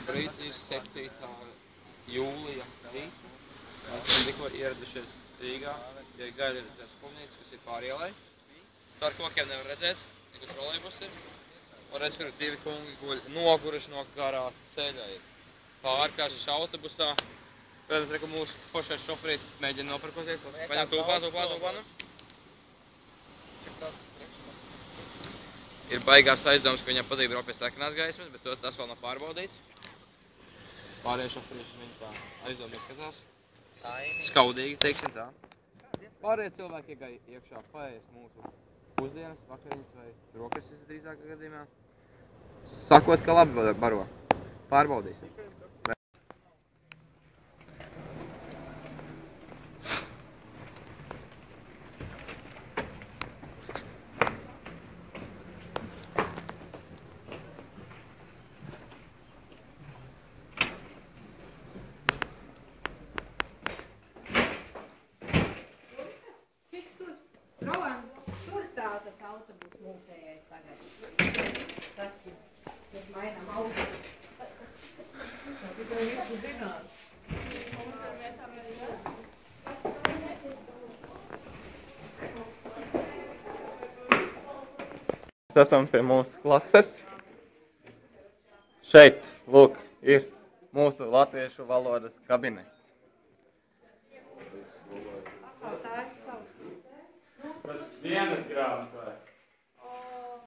Labrīt, ir 7. jūlija rīta. Mēs esam tikko ieradušies Rīgā, pie Gaļardzes slimnīcas, kas ir pārielai. Caur kokiem nevar redzēt, nekas trolejbus ir. Un redz, kur 2 kungi guļ noguruši no garā ceļa ir. Pārkāršas autobusā. Protams, reku mūsu foršais šoferis mēģina noparkoties. Paņem tūpā. Ir baigās aizdomas, ka viņam patīk braukt pie sarkanās gaismas, bet tas vēl nav pārbaudīts. Pārējie šoferieši viņi tā aizdomīgi skatās. Skaudīgi, teiksim tā. Pārējie cilvēki iegāja iekšā paēst mūsu pusdienas, vakariņas vai brokastis drīzākā gadījumā. Sakot, ka labi baro. Pārbaudīsim. Mēs esam pie mūsu klases. Šeit, lūk, ir mūsu latviešu valodas kabinets. Tas vienas grāmatas vai?